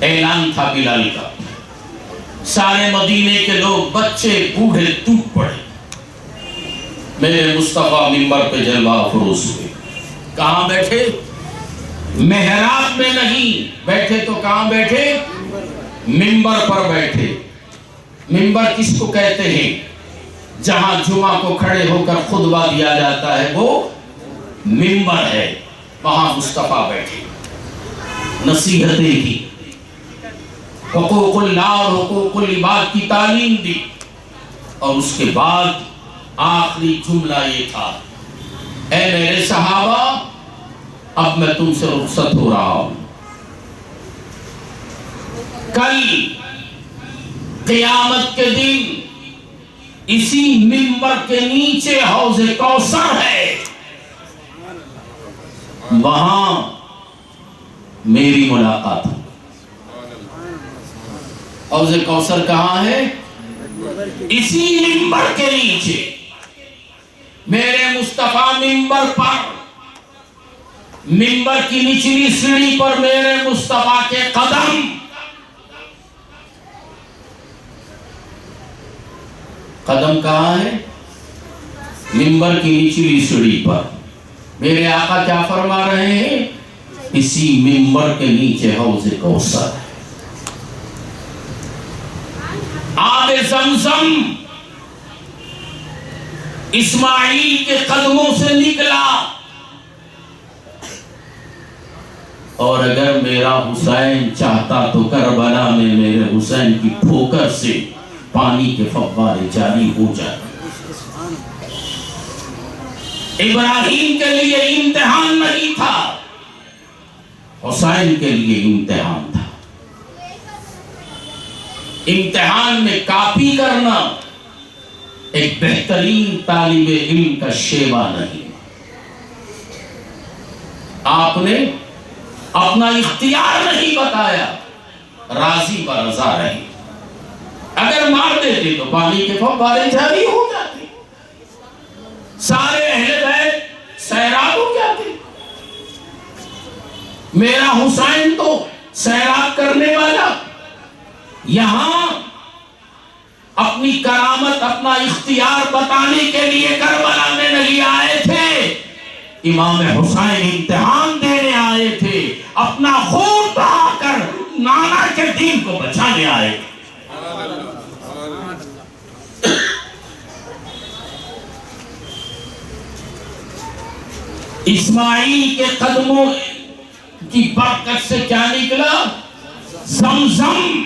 اعلان تھا بلال کا، سارے مدینے کے لوگ بچے بوڑھے ٹوٹ پڑے، میرے مصطفیٰ منبر پہ جلوہ افروز ہوئے۔ کہاں بیٹھے؟ محراب میں نہیں بیٹھے تو کہاں بیٹھے؟ منبر پر بیٹھے۔ منبر کس کو کہتے ہیں؟ جہاں جمعہ کو کھڑے ہو کر خطبہ دیا جاتا ہے وہ منبر ہے، وہاں مصطفیٰ بیٹھے، نصیحتیں کی، حقوق اللہ اور حقوق العباد کی تعلیم دی، اور اس کے بعد آخری جملہ یہ تھا، اے میرے صحابہ اب میں تم سے رخصت ہو رہا ہوں، کل قیامت کے دن اسی منبر کے نیچے حوض کوثر ہے، وہاں میری ملاقات ہے۔ حوض کوثر کہاں ہے؟ اسی منبر کے نیچے، میرے مصطفیٰ منبر پر، منبر کی نچلی سیڑھی پر میرے مصطفیٰ کے قدم، قدم کہاں ہے؟ منبر کی نچلی سیڑھی پر۔ میرے آقا کیا فرما رہے ہیں؟ اسی منبر کے نیچے حوض کوثر ہے، آب زمزم اسماعیل کے قدموں سے نکلا، اور اگر میرا حسین چاہتا تو کربلا میں میرے حسین کی ٹھوکر سے پانی کے فوارے جاری ہو جاتے۔ ابراہیم کے لیے امتحان نہیں تھا، حسین کے لیے امتحان تھا۔ امتحان میں کاپی کرنا ایک بہترین طالب علم کا شیوا نہیں، آپ نے اپنا اختیار نہیں بتایا، راضی برضا رہی، اگر مار دیتے تو پانی کے فوارے جاری ہو جاتے، سارے اہل بیت سیراب ہو جاتے۔ میرا حسین تو سیراب کرنے والا یہاں اپنی کرامت، اپنا اختیار بتانے کے لیے کربلا میں نہیں آئے تھے، امام حسین امتحان دینے آئے تھے، اپنا خون بہا کر نانا کے دین کو بچانے آئے تھے۔ اسماعیل کے قدموں کی برکت سے کیا نکلا؟ زمزم۔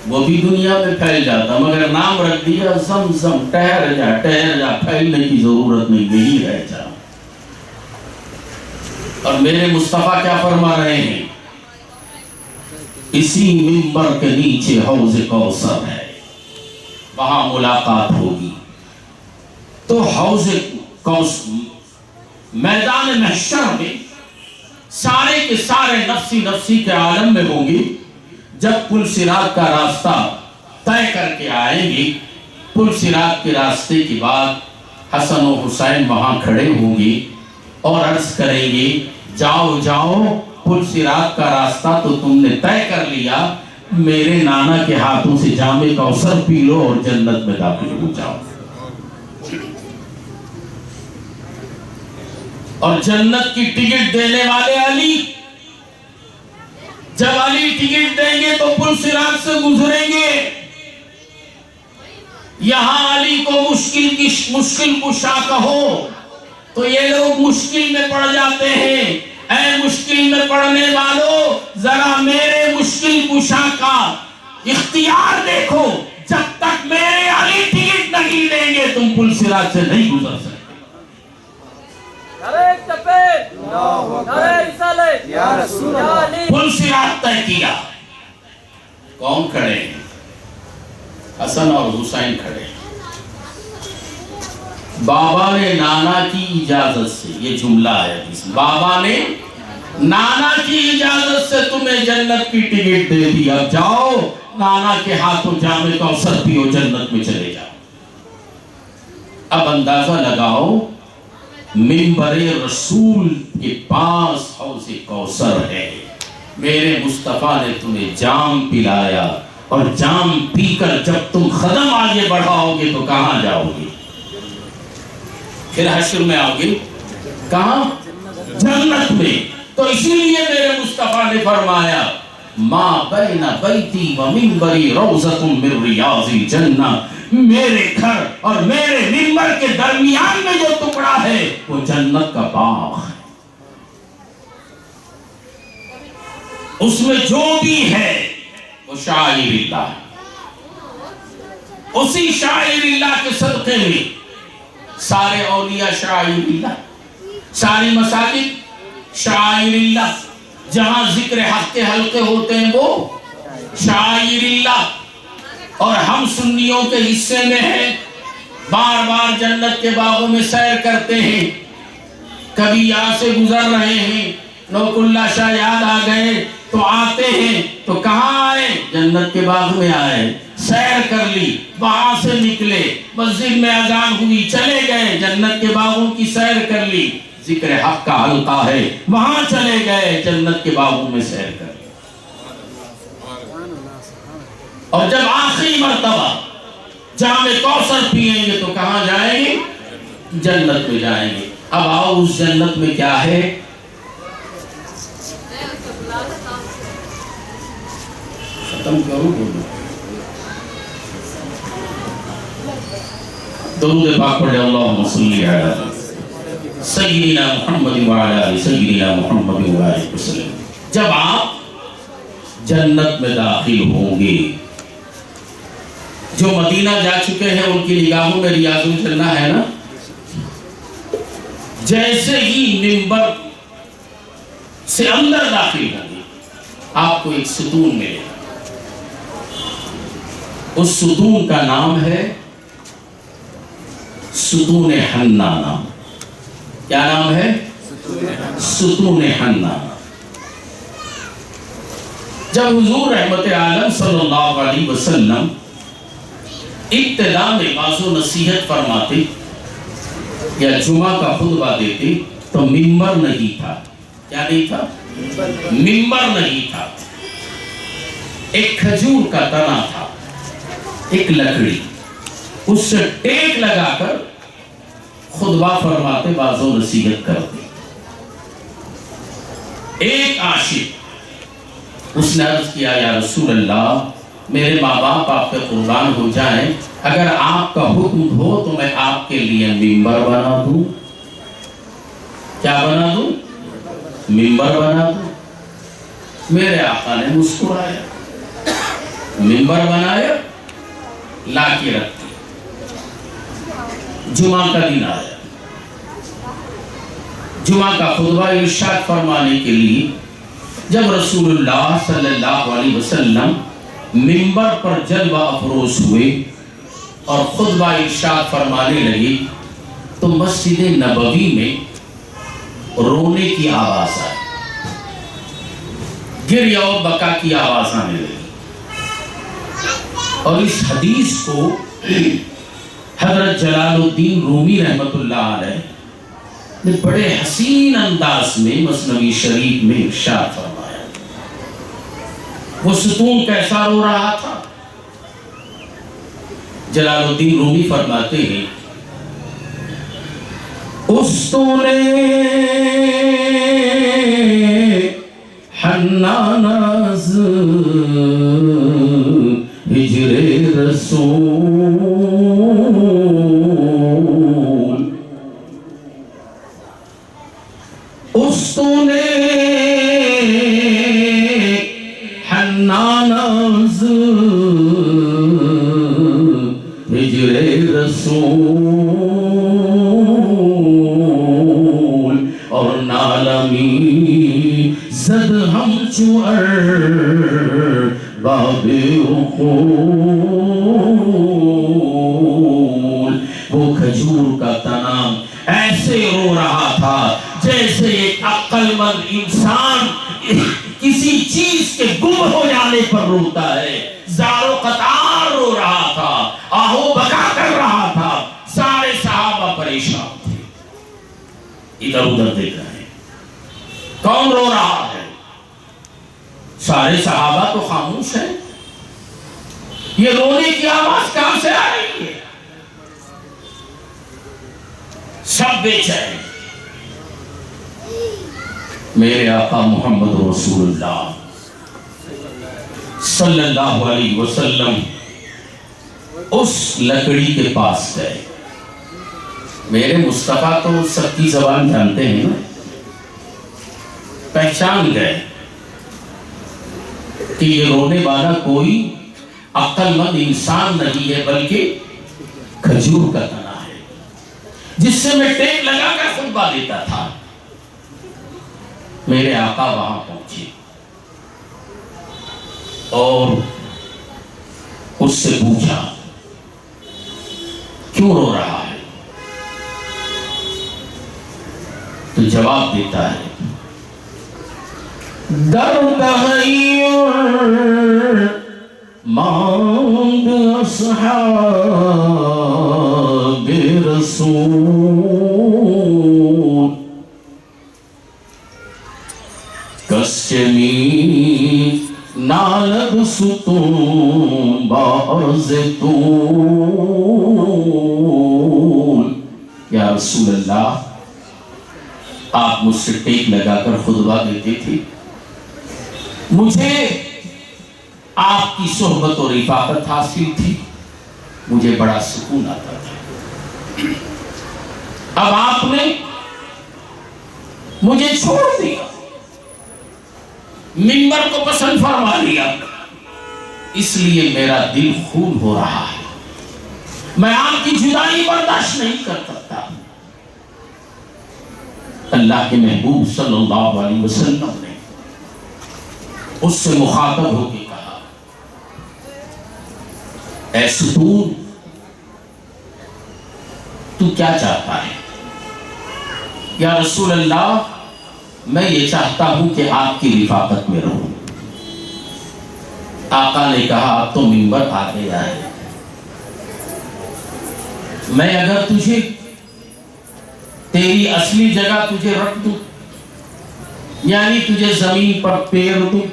وہ بھی دنیا میں پھیل جاتا، مگر نام رکھ دیا زمزم، ٹھہر جا ٹھہر جا، پھیلنے کی ضرورت نہیں، یہی رہ جا۔ اور میرے مصطفیٰ کیا فرما رہے ہیں؟ اسی منبر کے نیچے حوض کوثر ہے، وہاں ملاقات ہوگی۔ تو حوض کوثر میدان محشر میں سارے کے سارے نفسی نفسی کے عالم میں ہوں گے۔ جب پل صراط کا راستہ طے کر کے آئیں گے، پل صراط کے راستے کے بعد حسن و حسین وہاں کھڑے ہوں گے اور عرض کریں گے، جاؤ جاؤ، پل صراط کا راستہ تو تم نے طے کر لیا، میرے نانا کے ہاتھوں سے جام کوثر پی لو اور جنت میں داخل ہو جاؤ۔ اور جنت کی ٹکٹ دینے والے علی، جب علی ٹکٹ دیں گے تو پل صراط سے گزریں گے، یہاں علی کو مشکل کشا کہو تو یہ لوگ مشکل میں پڑ جاتے ہیں۔ اے مشکل میں پڑنے والوں، ذرا میرے مشکل کشا کا اختیار دیکھو، جب تک میرے علی ٹکٹ نہیں دیں گے تم پل صراط سے نہیں گزر سکتے۔ پل صراط طے کیا، کون کھڑے ہیں؟ حسن اور حسین کھڑے ہیں۔ بابا نے نانا کی اجازت سے، یہ جملہ ہے، بابا نے نانا کی اجازت سے تمہیں جنت کی ٹکٹ دے دی، اب جاؤ نانا کے ہاتھوں جام کوثر پیو، جنت میں چلے جاؤ۔ اب اندازہ لگاؤ، منبر رسول کہ پاس حوض کوثر ہے، میرے مصطفیٰ نے تمہیں جام پلایا، اور جام پی کر جب تم قدم آگے بڑھاؤ گے تو کہاں جاؤ گے؟ پھر حشر میں آؤ گے کہاں؟ جنت میں۔ تو اسی لیے میرے مصطفیٰ نے فرمایا ما بین بیتی و منبری روضۃ من ریاض الجنہ، میرے گھر اور میرے منبر کے درمیان میں جو ٹکڑا ہے وہ جنت کا باغ ہے، اس میں جو بھی ہے وہ شاعر اللہ ہے۔ اسی شاعر اللہ کے صدقے میں سارے اولیاء شاعر اللہ، ساری مساجد شاعر اللہ، جہاں ذکر حق کے حلقے ہوتے ہیں وہ شاعر اللہ، اور ہم سنیوں کے حصے میں ہیں، بار بار جنت کے باغوں میں سیر کرتے ہیں، کبھی یہاں سے گزر رہے ہیں، نوک اللہ شاہ یاد آ گئے تو آتے ہیں، تو کہاں آئے؟ جنت کے باغ میں آئے، سیر کر لی، وہاں سے نکلے، مسجد میں اذان ہوئی چلے گئے، جنت کے باغوں کی سیر کر لی، ذکر حق کا حلقہ ہے وہاں چلے گئے، جنت کے باغوں میں سیر کر لی۔ اور جب آخری مرتبہ جام کوثر پئیں گے تو کہاں جائیں گے؟ جنت میں جائیں گے۔ اب آؤ اس جنت میں کیا ہے؟ ختم کروں بولو، درود پاک پڑھے، اللہم صلی علی سیدنا محمد وعلی آل سیدنا محمد وعلی وسلم۔ جب آپ جنت میں داخل ہوں گے، جو مدینہ جا چکے ہیں ان کی نگاہوں میں ریاض الجنہ ہے نا، جیسے ہی منبر سے اندر داخل ہوں گے آپ کو ایک ستون ملے گا، اس ستون کا نام ہے ستون حنانہ۔ کیا نام ہے؟ ستون حنانہ۔ جب حضور رحمت عالم صلی اللہ علیہ وسلم ابتدا میں واعظ و نصیحت فرماتے یا جمعہ کا خطبہ دیتے تو منبر نہیں تھا۔ کیا نہیں تھا؟ منبر نہیں تھا، ایک کھجور کا تنا تھا، ایک لکڑی، اس سے ٹیک لگا کر خطبہ فرماتے، واعظ و نصیحت کرتے۔ ایک عاشق اس نے عرض کیا یا رسول اللہ، میرے ماں باپ آپ پہ قربان ہو جائیں، اگر آپ کا حکم ہو تو میں آپ کے لیے منبر بنا دوں۔ کیا بنا دوں؟ منبر بنا دوں۔ میرے آقا نے مسکرایا، منبر بنایا، لا کے رکھ دیا۔ جمعہ کا دن آیا، جمعہ کا خطبہ ارشاد فرمانے کے لیے جب رسول اللہ صلی اللہ علیہ وسلم منبر پر جلوہ افروز ہوئے اور خطبہ ارشاد فرمانے لگے تو مسجد نبوی میں رونے کی آواز آئی، گریہ و بکا کی آواز آنے لگی۔ اور اس حدیث کو حضرت جلال الدین رومی رحمت اللہ علیہ نے بڑے حسین انداز میں مثنوی شریف میں ارشاد فرمایا۔ وہ ستون کیسا رو رہا تھا؟ جلال الدین رومی فرماتے ہیں استون حناناز ہجر رسول، استون حناناز ہجر رسول، اور نالمی زد ہم چوئر باب اقول۔ وہ کھجور کا تنا ایسے رو رہا تھا جیسے ایک عقل مند انسان کسی چیز کے گم ہو جانے پر روتا ہے۔ زار و قطار رو رہا تھا، آہو بکا کر رہا تھا، سارے صحابہ پریشان تھے، ادھر ادھر دیکھ رہے ہیں۔ کون رو رہا ہے؟ سارے صحابہ تو خاموش ہیں. یہ رونے کی آواز کہاں سے آ رہی ہے؟ سب بے چین. میرے آقا محمد رسول اللہ صلی اللہ علیہ وسلم اس لکڑی کے پاس گئے. میرے مصطفیٰ تو سب کی زبان جانتے ہیں نا، پہچان گئے کہ یہ رونے والا کوئی عقل مند انسان نہیں ہے، بلکہ کھجور کا تنا ہے جس سے میں ٹیک لگا کر خطبہ دیتا تھا. میرے آقا وہاں پہنچے اور اس سے پوچھا کیوں رو رہا ہے؟ تو جواب دیتا ہے درد ماند اصحاب رسول کشمی نالد ستون باز طول. یا رسول اللہ، آپ مجھ سے ٹیک لگا کر خطبہ دیتے تھے، مجھے آپ کی صحبت اور رفاقت حاصل تھی، مجھے بڑا سکون آتا تھا. اب آپ نے مجھے چھوڑ دیا، منبر کو پسند فرما لیا، اس لیے میرا دل خون ہو رہا ہے. میں آپ کی جدائی برداشت نہیں کر سکتا. اللہ کے محبوب صلی اللہ علیہ وسلم نے اس سے مخاطب ہو کے کہا اے ستون، تو کیا چاہتا ہے؟ یا رسول اللہ، میں یہ چاہتا ہوں کہ آپ کی رفاقت میں رہوں. آقا نے کہا اب تو منبر آ گیا ہے، میں اگر تجھے تیری اصلی جگہ تجھے رکھ دوں، یعنی تجھے زمین پر پیر دوں،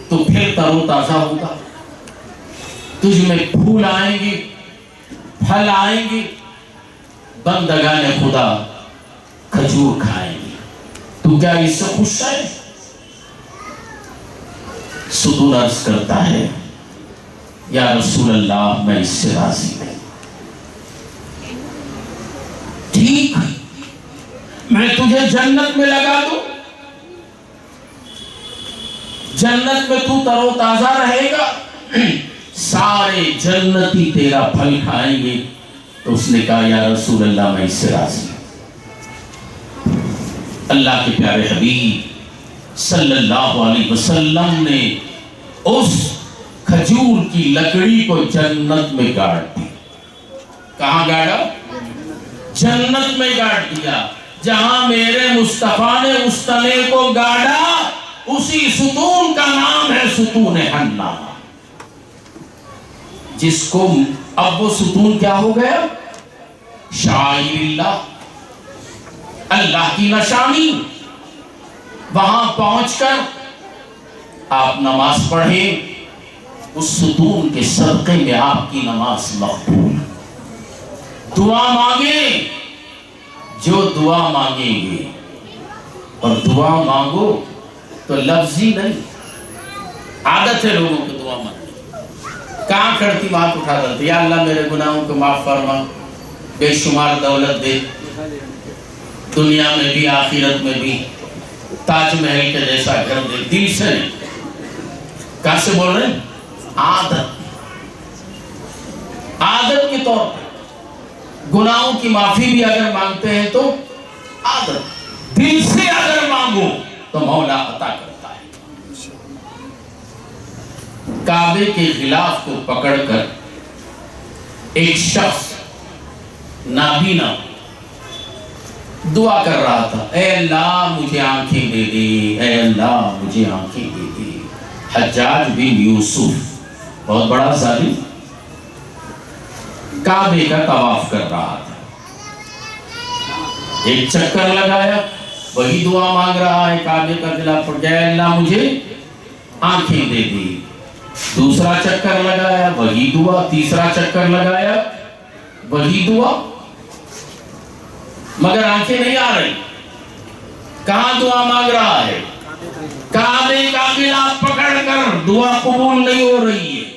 تو پھر تر و تازہ ہوگا، تجھ میں پھول آئیں گے، پھل آئیں گے، بندگان خدا کھجور کھائیں گے. تو کیا اس سے خوش ہے؟ ستون عرض کرتا ہے یا رسول اللہ، میں اس سے راضی ہوں. ٹھیک، میں تجھے جنت میں لگا دوں، جنت میں تو تر و تازہ رہے گا، سارے جنتی تیرا پھل کھائیں گے. تو اس نے کہا یا رسول اللہ، میں اس سے راضی ہوں. اللہ کے پیارے حبیب صلی اللہ علیہ وسلم نے اس کھجور کی لکڑی کو جنت میں گاڑ دی. کہاں گاڑا؟ جنت میں گاڑ دیا. جہاں میرے مصطفیٰ نے اس تنے کو گاڑا، اسی ستون کا نام ہے ستون حنا، جس کو اب وہ ستون کیا ہو گیا؟ شاعر اللہ، اللہ کی نشانی. وہاں پہنچ کر آپ نماز پڑھیں، اس ستون کے صدقے میں آپ کی نماز مقبول. دعا مانگیں، جو دعا مانگیں گے، اور دعا مانگو تو لفظی نہیں. عادت ہے لوگوں کو دعا مانگنے، کہاں کھڑتی ہاتھ اٹھا دیتے، یا اللہ میرے گناہوں کو معاف فرما، بے شمار دولت دے، دنیا میں بھی آخرت میں بھی، تاج محل کے جیسا گھر دے. دل سے نہیں. کہاں سے بول رہے ہیں؟ عادت کے طور پر. گناہوں کی معافی بھی اگر مانگتے ہیں تو عادت. دل سے اگر مانگو تو مولا عطا کرتا ہے. کعبے کے غلاف کو پکڑ کر ایک شخص نابینا دعا کر رہا تھا، اے اللہ مجھے آنکھیں دے دے، اے اللہ مجھے آنکھیں دے دے. حجاج بن یوسف بہت بڑا ظالم کعبے کا طواف کر رہا تھا. ایک چکر لگایا، وہی دعا مانگ رہا ہے، کعبے کا قلعہ پڑ گیا، اللہ مجھے آنکھیں دے دی۔ دوسرا چکر لگایا وہی دعا، تیسرا چکر لگایا وہی دعا، مگر آنکھیں نہیں آ رہی۔ کہاں دعا مانگ رہا ہے؟ کعبے کا قلعہ پکڑ کر، دعا قبول نہیں ہو رہی ہے۔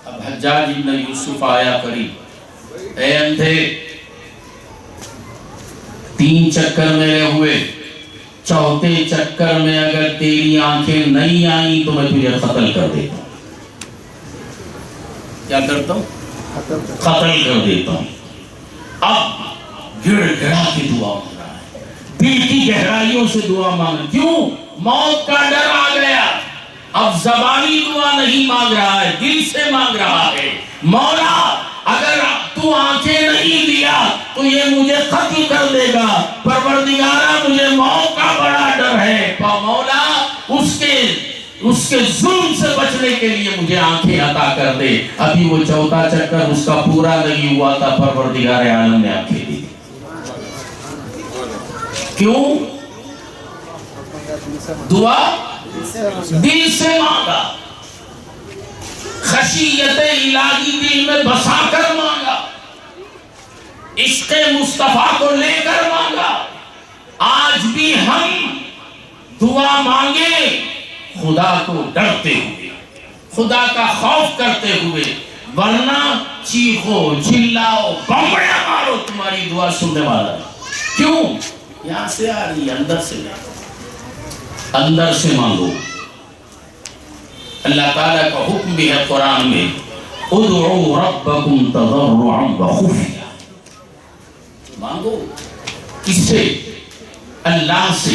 اب حجاج ابن یوسف آیا قریب، اے اندھے، 3 چکر میرے ہوئے، چوتھے چکر میں اگر تیری آنکھیں نہیں آئیں تو میں تجھے قتل کر دیتا ہوں۔ کیا کرتا ہوں؟ قتل کر دیتا ہوں۔ اب گڑ گڑا کے دعا مانگ رہا ہے، دل کی گہرائیوں سے دعا مانگ، کیوں؟ موت کا ڈر آ گیا۔ اب زبانی دعا نہیں مانگ رہا ہے، دل سے مانگ رہا ہے، مولا اگر تو آنکھیں نہیں دیا تو یہ مجھے قتل کر دے گا، پروردگارہ مجھے موت کا بڑا ڈر ہے، مولا اس کے ظلم سے بچنے کے لیے مجھے آنکھیں عطا کر دے۔ ابھی وہ چوتھا چکر اس کا پورا نہیں ہوا تھا، پروردگار عالم نے آنکھیں دی۔ کیوں؟ دعا دل سے مانگا، خشیت الہی دل میں بسا کر مانگا، عشق مصطفیٰ کو لے کر مانگا۔ آج بھی ہم دعا مانگے خدا کو ڈرتے ہوئے، خدا کا خوف کرتے ہوئے، ورنہ چیخو چلاؤ بمبڑیاں مارو، تمہاری دعا سننے والا ہے۔ کیوں؟ یہاں سے آ رہی ہے، اندر سے نہیں، اندر سے مانگو۔ اللہ تعالیٰ کا حکم بھی ہے قرآن میں، ادعوا ربکم تضرعا وخفیا، مانگو کس سے؟ اللہ سے۔